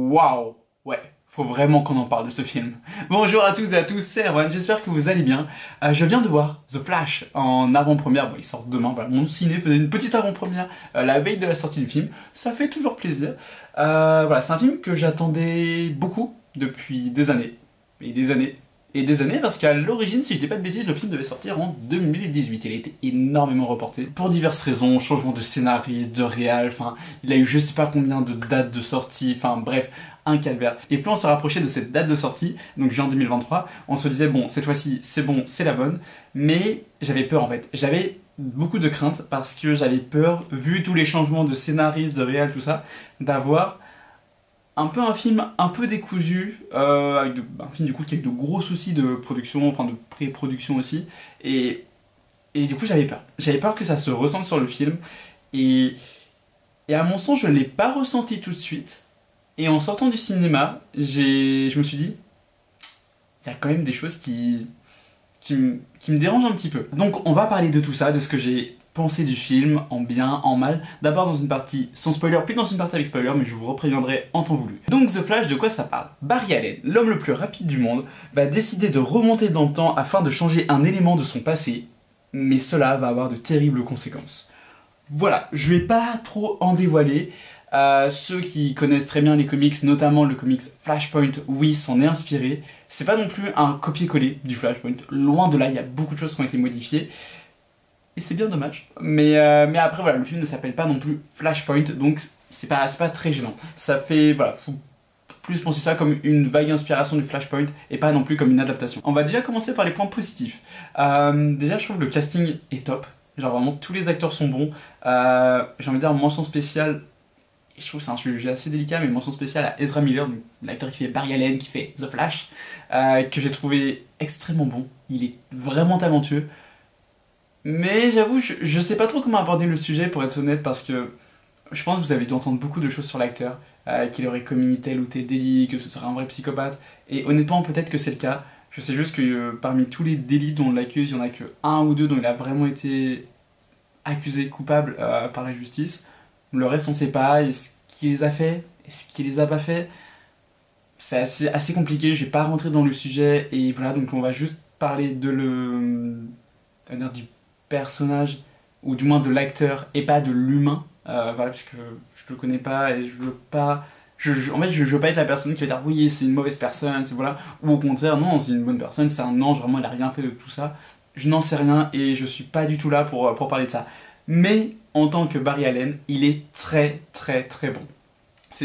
Waouh! Ouais, faut vraiment qu'on en parle de ce film. Bonjour à toutes et à tous, c'est Erwan, j'espère que vous allez bien. Je viens de voir The Flash en avant-première, bon, il sort demain, voilà, mon ciné faisait une petite avant-première la veille de la sortie du film, ça fait toujours plaisir. Voilà, c'est un film que j'attendais beaucoup depuis des années, et des années, et des années, parce qu'à l'origine, si je dis pas de bêtises, le film devait sortir en 2018. Il a été énormément reporté, pour diverses raisons, changement de scénariste, de réal, enfin, il a eu je sais pas combien de dates de sortie, enfin bref, un calvaire. Et plus on se rapprochait de cette date de sortie, donc juin 2023, on se disait bon, cette fois-ci, c'est bon, c'est la bonne, mais j'avais peur en fait. J'avais beaucoup de craintes, parce que j'avais peur, vu tous les changements de scénariste, de réal, tout ça, d'avoir un peu un film un peu décousu, avec un film du coup qui a eu de gros soucis de production, enfin de pré-production aussi, et du coup j'avais peur. J'avais peur que ça se ressente sur le film, et, et à mon sens je l'ai pas ressenti tout de suite, et en sortant du cinéma, je me suis dit, il y a quand même des choses qui me dérangent un petit peu. Donc on va parler de tout ça, de ce que j'ai pensé du film, en bien, en mal, d'abord dans une partie sans spoiler, puis dans une partie avec spoiler, mais je vous repréviendrai en temps voulu. Donc The Flash, de quoi ça parle? Barry Allen, l'homme le plus rapide du monde, va décider de remonter dans le temps afin de changer un élément de son passé, mais cela va avoir de terribles conséquences. Voilà, je vais pas trop en dévoiler. Ceux qui connaissent très bien les comics, notamment le comics Flashpoint, oui, s'en est inspiré. C'est pas non plus un copier-coller du Flashpoint, loin de là, il y a beaucoup de choses qui ont été modifiées. Et c'est bien dommage. Mais après, voilà, le film ne s'appelle pas non plus Flashpoint, donc c'est pas très gênant. Ça fait, voilà, faut plus penser ça comme une vague inspiration du Flashpoint et pas non plus comme une adaptation. On va déjà commencer par les points positifs. Déjà, je trouve que le casting est top. Genre vraiment, tous les acteurs sont bons. J'ai envie de dire mention spéciale, et je trouve que c'est un sujet assez délicat, mais mention spéciale à Ezra Miller, l'acteur qui fait Barry Allen, qui fait The Flash, que j'ai trouvé extrêmement bon. Il est vraiment talentueux. Mais j'avoue, je sais pas trop comment aborder le sujet pour être honnête, parce que je pense que vous avez dû entendre beaucoup de choses sur l'acteur, qu'il aurait commis tel ou tel délit, que ce serait un vrai psychopathe, et honnêtement peut-être que c'est le cas. Je sais juste que parmi tous les délits dont on l'accuse, il y en a que un ou deux dont il a vraiment été accusé, coupable par la justice. Le reste on sait pas, est-ce qu'il les a fait, est-ce qu'il les a pas fait. C'est assez compliqué, je vais pas rentrer dans le sujet, et voilà, donc on va juste parler du personnage, ou du moins de l'acteur, et pas de l'humain, voilà, puisque je le connais pas, et je veux pas... en fait, je veux pas être la personne qui va dire oui, c'est une mauvaise personne, voilà, ou au contraire, non, c'est une bonne personne, c'est un ange, vraiment, il a rien fait de tout ça. Je n'en sais rien, et je suis pas du tout là pour parler de ça. Mais, en tant que Barry Allen, il est très bon.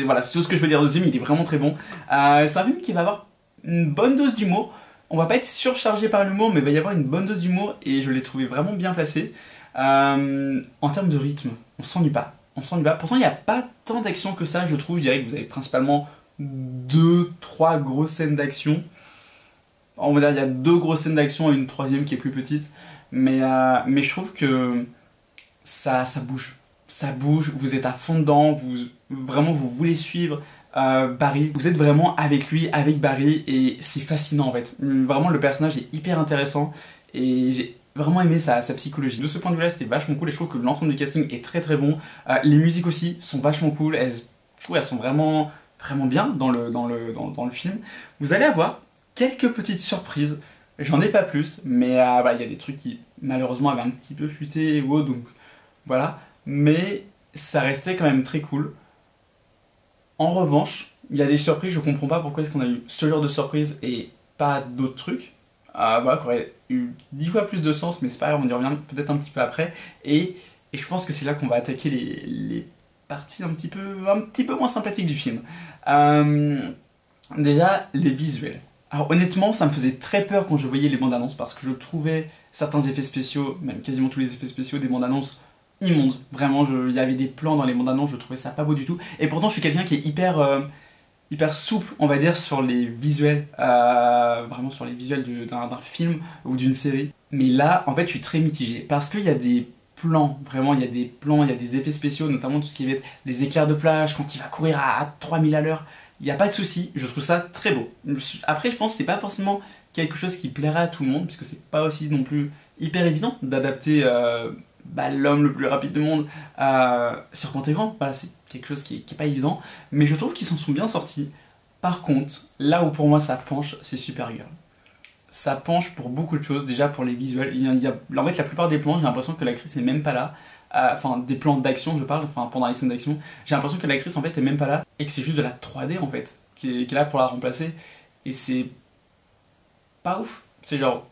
Voilà, c'est tout ce que je peux dire de ce film, il est vraiment très bon. C'est un film qui va avoir une bonne dose d'humour. On va pas être surchargé par l'humour, mais il va y avoir une bonne dose d'humour, et je l'ai trouvé vraiment bien placé. En termes de rythme, on s'ennuie pas. Pourtant, il n'y a pas tant d'action que ça, je trouve. Je dirais que vous avez principalement 2-3 grosses scènes d'action. On va dire qu'il y a 2 grosses scènes d'action et une troisième qui est plus petite. Mais je trouve que ça bouge. Ça bouge, vous êtes à fond dedans, vraiment vous voulez suivre Barry. Vous êtes vraiment avec lui, avec Barry, et c'est fascinant en fait. Vraiment, le personnage est hyper intéressant, et j'ai vraiment aimé sa psychologie. De ce point de vue là, c'était vachement cool, et je trouve que l'ensemble du casting est très bon. Les musiques aussi sont vachement cool, je trouve qu'elles sont vraiment bien dans le film. Vous allez avoir quelques petites surprises, j'en ai pas plus, mais voilà, il y a des trucs qui malheureusement avaient un petit peu fuité ou autre, donc voilà. Mais ça restait quand même très cool. En revanche, il y a des surprises, je comprends pas pourquoi est-ce qu'on a eu ce genre de surprise et pas d'autres trucs. Voilà, qui auraient eu 10 fois plus de sens, mais c'est pas grave, on y revient peut-être un petit peu après. Et je pense que c'est là qu'on va attaquer les parties un petit peu moins sympathiques du film. Déjà, les visuels. Alors honnêtement, ça me faisait très peur quand je voyais les bandes annonces, parce que je trouvais certains effets spéciaux, même quasiment tous les effets spéciaux des bandes annonces, immonde. Vraiment, il y avait des plans dans les bandes annonces, je trouvais ça pas beau du tout. Et pourtant, je suis quelqu'un qui est hyper souple, on va dire, sur les visuels, vraiment sur les visuels d'un film ou d'une série. Mais là, en fait, je suis très mitigé, parce qu'il y a des plans, vraiment, il y a des plans, il y a des effets spéciaux, notamment tout ce qui va être les éclairs de flash, quand il va courir à 3000 à l'heure. Il n'y a pas de souci, je trouve ça très beau. Après, je pense que c'est pas forcément quelque chose qui plaira à tout le monde, puisque c'est pas aussi non plus hyper évident d'adapter l'homme le plus rapide du monde sur grand écran. Voilà, c'est quelque chose qui est pas évident, mais je trouve qu'ils s'en sont bien sortis. Par contre, là où pour moi ça penche, c'est Supergirl. Ça penche pour beaucoup de choses, déjà pour les visuels. En fait, la plupart des plans, j'ai l'impression que l'actrice n'est même pas là. Enfin, des plans d'action, je parle, enfin pendant les scènes d'action. J'ai l'impression que l'actrice en fait est même pas là et que c'est juste de la 3D en fait qui est là pour la remplacer. Et c'est pas ouf. C'est genre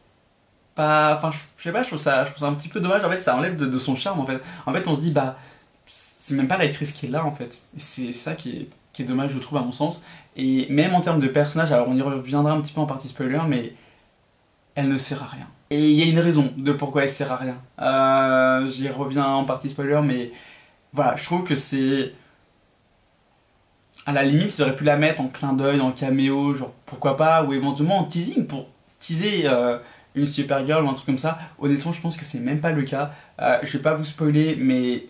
pas. Enfin, je sais pas, je trouve ça un petit peu dommage. En fait, ça enlève de son charme en fait. En fait, on se dit, bah, c'est même pas l'actrice qui est là en fait. C'est ça qui est dommage, je trouve, à mon sens. Et même en termes de personnage, alors on y reviendra un petit peu en partie spoiler, mais elle ne sert à rien. Et il y a une raison de pourquoi elle sert à rien. J'y reviens en partie spoiler, mais voilà, je trouve que c'est. À la limite, ils auraient pu la mettre en clin d'œil, en caméo, genre pourquoi pas, ou éventuellement en teasing pour teaser une Supergirl ou un truc comme ça. Honnêtement, je pense que c'est même pas le cas. Je vais pas vous spoiler, mais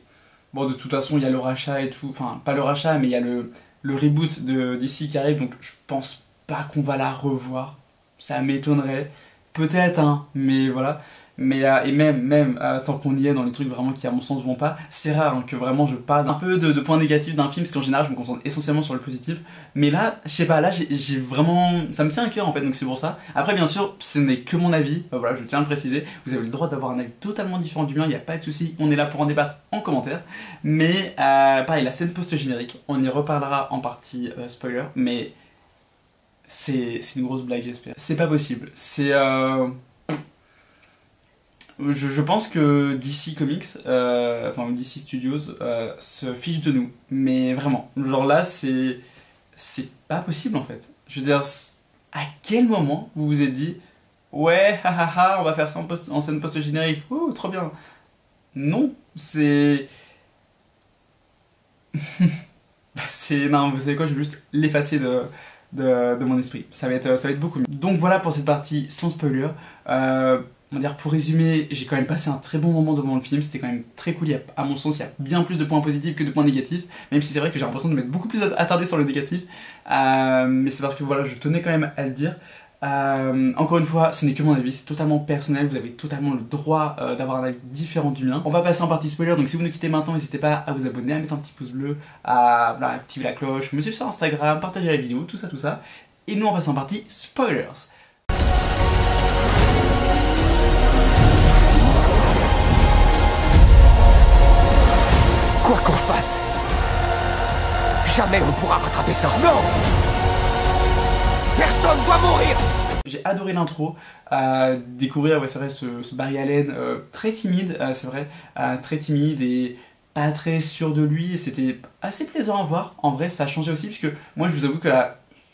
bon, de toute façon, il y a le rachat et tout. Enfin, pas le rachat, mais il y a le reboot de DC qui arrive, donc je pense pas qu'on va la revoir. Ça m'étonnerait. Peut-être, hein, mais voilà. Mais et même tant qu'on y est dans les trucs vraiment qui à mon sens vont pas, c'est rare hein, que vraiment je parle un peu de points négatifs d'un film, parce qu'en général je me concentre essentiellement sur le positif. Mais là, je sais pas, là j'ai vraiment. Ça me tient à cœur en fait, donc c'est pour ça. Après, bien sûr, ce n'est que mon avis, voilà, je tiens à le préciser. Vous avez le droit d'avoir un avis totalement différent du mien, il n'y a pas de souci, on est là pour en débattre en commentaire. Mais pareil, la scène post-générique, on y reparlera en partie spoiler, mais c'est une grosse blague, j'espère. C'est pas possible, c'est. Je pense que DC Comics, enfin DC Studios, se fiche de nous. Mais vraiment, genre là, c'est pas possible en fait. Je veux dire, à quel moment vous vous êtes dit, ouais, hahaha, on va faire ça en scène post-générique, ouh, trop bien. Non, c'est. Non, vous savez quoi, je vais juste l'effacer de mon esprit. Ça va être beaucoup mieux. Donc voilà pour cette partie sans spoiler. On va dire pour résumer, j'ai quand même passé un très bon moment devant le film, c'était quand même très cool, à mon sens il y a bien plus de points positifs que de points négatifs, même si c'est vrai que j'ai l'impression de m'être beaucoup plus attardé sur le négatif, mais c'est parce que voilà, je tenais quand même à le dire. Encore une fois, ce n'est que mon avis, c'est totalement personnel, vous avez totalement le droit d'avoir un avis différent du mien. On va passer en partie spoiler, donc si vous nous quittez maintenant, n'hésitez pas à vous abonner, à mettre un petit pouce bleu, à voilà, activer la cloche, me suivre sur Instagram, partager la vidéo, tout ça, tout ça. Et nous on passe en partie spoilers. Quoi qu'on fasse, jamais on pourra rattraper ça. Non! Personne doit mourir! J'ai adoré l'intro, découvrir, ouais, c'est vrai, ce Barry Allen très timide, c'est vrai, très timide et pas très sûr de lui, et c'était assez plaisant à voir. En vrai, ça a changé aussi, puisque moi je vous avoue que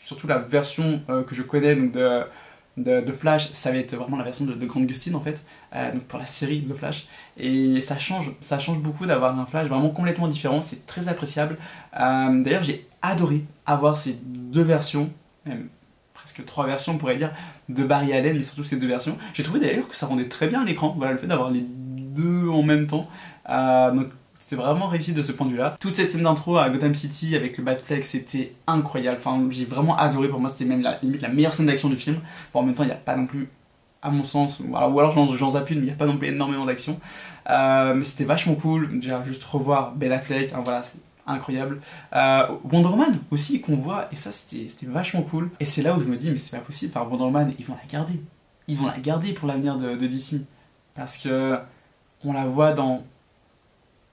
surtout la version que je connais donc de Flash, ça va être vraiment la version de Grant Gustin en fait, donc pour la série The Flash, et ça change beaucoup d'avoir un Flash vraiment complètement différent, c'est très appréciable. D'ailleurs j'ai adoré avoir ces deux versions, même presque trois versions on pourrait dire, de Barry Allen, mais surtout ces deux versions. J'ai trouvé d'ailleurs que ça rendait très bien à l'écran, voilà, le fait d'avoir les deux en même temps, donc c'était vraiment réussi de ce point de vue là. Toute cette scène d'intro à Gotham City avec le Batfleck, c'était incroyable, enfin j'ai vraiment adoré, pour moi c'était même limite la meilleure scène d'action du film. Bon, en même temps il n'y a pas non plus, à mon sens, ou alors j'en zappe une, mais il n'y a pas non plus énormément d'action, mais c'était vachement cool, déjà juste revoir Ben Affleck, hein, voilà, c'est incroyable. Wonder Woman aussi qu'on voit, et ça c'était vachement cool, et c'est là où je me dis mais c'est pas possible, enfin Wonder Woman ils vont la garder pour l'avenir de DC, parce que on la voit dans...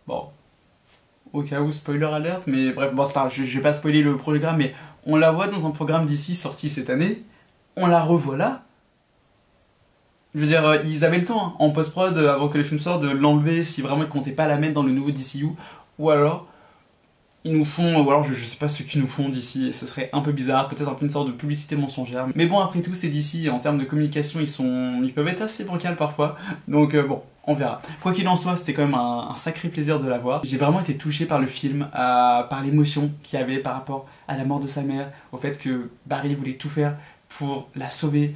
Bon, au cas où, spoiler alert, mais bref, bon, c'est pas grave, je vais pas spoiler le programme, mais on la voit dans un programme d'ici sorti cette année, on la revoit là. Je veux dire, ils avaient le temps, hein, en post-prod, avant que le film sorte, de l'enlever si vraiment ils comptaient pas la mettre dans le nouveau DCU, ou alors, ils nous font, ou alors je sais pas ce qu'ils nous font d'ici, et ce serait un peu bizarre, peut-être un peu une sorte de publicité mensongère. Mais bon, après tout, c'est d'ici, en termes de communication, ils peuvent être assez bancals parfois, donc bon. On verra. Quoi qu'il en soit, c'était quand même un sacré plaisir de la voir. J'ai vraiment été touché par le film, par l'émotion qu'il y avait par rapport à la mort de sa mère, au fait que Barry voulait tout faire pour la sauver.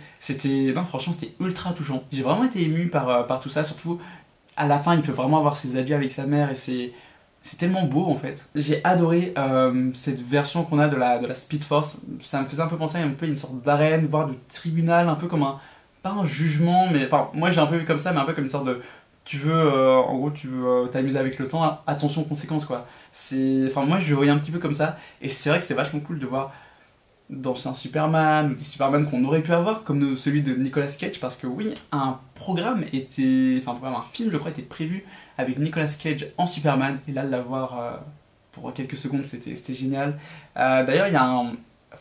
Non, franchement, c'était ultra touchant. J'ai vraiment été ému par tout ça, surtout à la fin, il peut vraiment avoir ses adieux avec sa mère et c'est tellement beau en fait. J'ai adoré cette version qu'on a de la Speed Force. Ça me faisait un peu penser à une sorte d'arène, voire de tribunal, un peu comme pas un jugement, mais enfin, moi j'ai un peu vu comme ça, mais un peu comme une sorte de tu veux, en gros, tu veux t'amuser avec le temps, attention aux conséquences, quoi. Enfin, moi, je le voyais un petit peu comme ça, et c'est vrai que c'était vachement cool de voir d'anciens Superman, ou des Superman qu'on aurait pu avoir, comme celui de Nicolas Cage, parce que oui, un film, je crois, était prévu avec Nicolas Cage en Superman, et là, de l'avoir pour quelques secondes, c'était génial. D'ailleurs, il y a un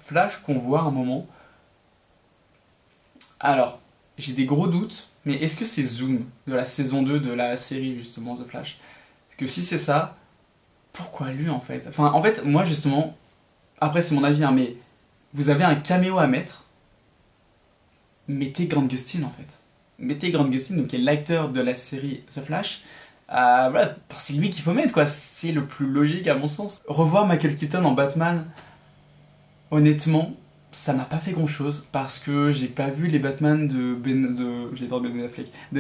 flash qu'on voit à un moment. Alors, j'ai des gros doutes, mais est-ce que c'est Zoom de la saison 2 de la série justement The Flash? Parce que si c'est ça, pourquoi lui en fait? Enfin, en fait, moi justement, après c'est mon avis, hein, mais vous avez un caméo à mettre, mettez Grant Gustin en fait. Mettez Grant Gustin, donc qui est l'acteur de la série The Flash. Voilà, c'est lui qu'il faut mettre quoi, c'est le plus logique à mon sens. Revoir Michael Keaton en Batman, honnêtement, ça m'a pas fait grand chose parce que j'ai pas vu les Batman de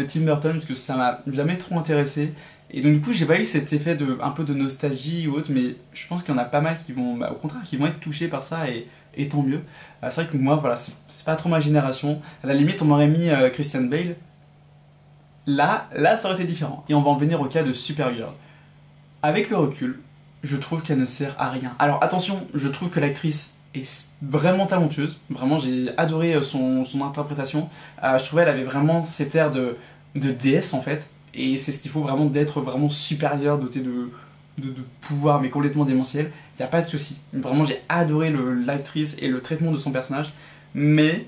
Tim Burton parce que ça m'a jamais trop intéressé et donc du coup j'ai pas eu cet effet un peu de nostalgie ou autre, mais je pense qu'il y en a pas mal qui vont au contraire qui vont être touchés par ça et tant mieux. C'est vrai que moi voilà, c'est pas trop ma génération, à la limite on m'aurait mis Christian Bale, là ça aurait été différent. Et on va en venir au cas de Supergirl. Avec le recul, je trouve qu'elle ne sert à rien. Alors attention, je trouve que l'actrice est vraiment talentueuse, vraiment j'ai adoré son interprétation. Je trouvais qu'elle avait vraiment cet air de déesse en fait, et c'est ce qu'il faut vraiment, d'être vraiment supérieur, doté de pouvoir mais complètement démentiel. Il n'y a pas de souci, vraiment j'ai adoré l'actrice et le traitement de son personnage, mais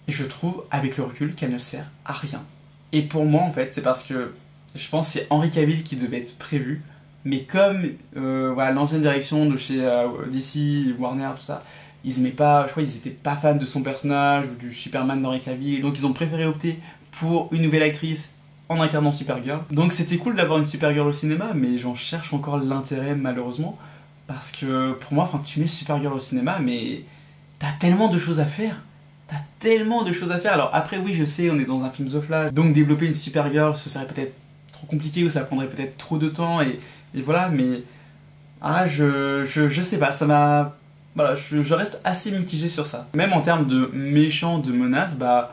je trouve avec le recul qu'elle ne sert à rien. Et pour moi en fait c'est parce que je pense que c'est Henry Cavill qui devait être prévu. Mais comme voilà, l'ancienne direction de chez DC, Warner, tout ça, ils aimaient pas, je crois qu'ils étaient pas fans de son personnage ou du Superman d'Henry Cavill, donc ils ont préféré opter pour une nouvelle actrice en incarnant Supergirl. Donc c'était cool d'avoir une Supergirl au cinéma, mais j'en cherche encore l'intérêt malheureusement, parce que pour moi, tu mets Supergirl au cinéma, mais t'as tellement de choses à faire. T'as tellement de choses à faire. Alors après oui, je sais, on est dans un film The Flash, donc développer une Supergirl, ce serait peut-être trop compliqué ou ça prendrait peut-être trop de temps et voilà, mais je sais pas, ça m'a... Voilà, je reste assez mitigé sur ça. Même en termes de méchants, de menaces, bah...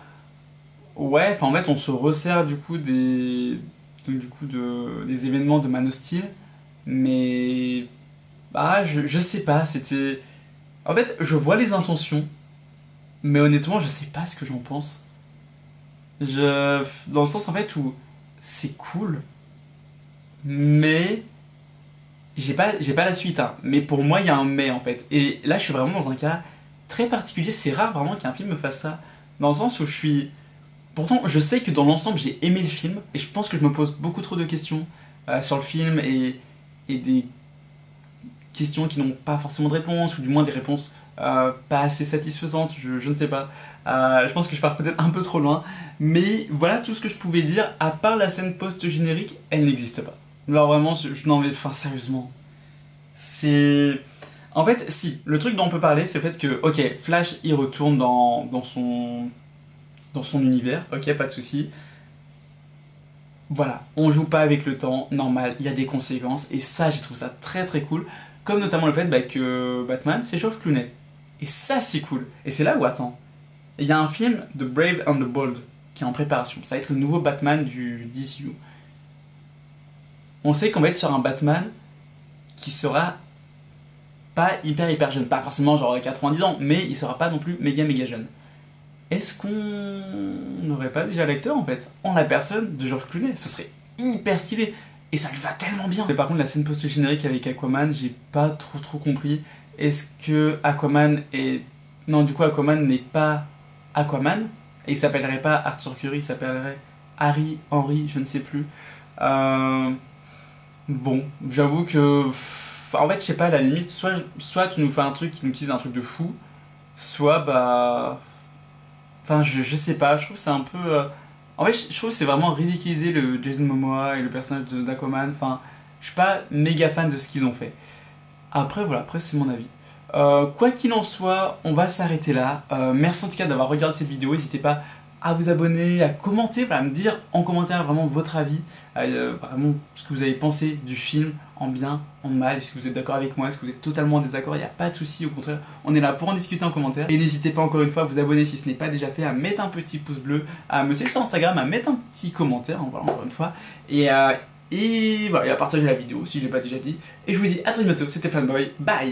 Ouais, enfin en fait on se resserre du coup des événements de Man of Steel, mais... Bah je sais pas, c'était... En fait, je vois les intentions, mais honnêtement je sais pas ce que j'en pense. Dans le sens en fait où c'est cool, mais... J'ai pas la suite, hein, mais pour moi il y a un mais en fait. Et là je suis vraiment dans un cas très particulier, c'est rare vraiment qu'un film me fasse ça. Dans le sens où je suis... Pourtant je sais que dans l'ensemble j'ai aimé le film, et je pense que je me pose beaucoup trop de questions sur le film, et des questions qui n'ont pas forcément de réponse, ou du moins des réponses pas assez satisfaisantes, je ne sais pas. Je pense que je pars peut-être un peu trop loin, mais voilà tout ce que je pouvais dire, à part la scène post-générique, elle n'existe pas. Alors vraiment, non mais enfin sérieusement, c'est... En fait, si, le truc dont on peut parler, c'est le fait que, ok, Flash, il retourne dans son univers, ok, pas de souci. Voilà, on joue pas avec le temps, normal, il y a des conséquences, et ça, j'ai trouvé ça très très cool. Comme notamment le fait que Batman, c'est George Clooney. Et ça, c'est cool. Et c'est là où, attends, il y a un film de Brave and the Bold qui est en préparation. Ça va être le nouveau Batman du DCU. On sait qu'on va être sur un Batman qui sera pas hyper jeune, pas forcément genre 90 ans, mais il sera pas non plus méga jeune. Est-ce qu'on n'aurait pas déjà l'acteur en fait, en la personne de George Clooney? Ce serait hyper stylé, et ça lui va tellement bien. Mais par contre la scène post-générique avec Aquaman, j'ai pas trop compris. Est-ce que Aquaman est... Non, du coup Aquaman n'est pas Aquaman, et il s'appellerait pas Arthur Curry, il s'appellerait Henry, je ne sais plus. Bon, j'avoue que... En fait, je sais pas, à la limite, soit tu nous fais un truc qui nous utilise un truc de fou, soit bah... Enfin, je sais pas, je trouve que c'est un peu... En fait, je trouve que c'est vraiment ridiculiser le Jason Momoa et le personnage d'Aquaman. Enfin, je suis pas méga fan de ce qu'ils ont fait. Après, voilà, après c'est mon avis. Quoi qu'il en soit, on va s'arrêter là. Merci en tout cas d'avoir regardé cette vidéo. N'hésitez pas à vous abonner, à commenter, voilà, à me dire en commentaire vraiment votre avis, vraiment ce que vous avez pensé du film, en bien, en mal, est-ce que vous êtes d'accord avec moi, est-ce que vous êtes totalement en désaccord, il n'y a pas de souci, au contraire, on est là pour en discuter en commentaire. Et n'hésitez pas encore une fois à vous abonner si ce n'est pas déjà fait, à mettre un petit pouce bleu, à me suivre sur Instagram, à mettre un petit commentaire, hein, voilà, encore une fois, et voilà, et à partager la vidéo si je l'ai pas déjà dit. Et je vous dis à très bientôt, c'était Fanboy, bye.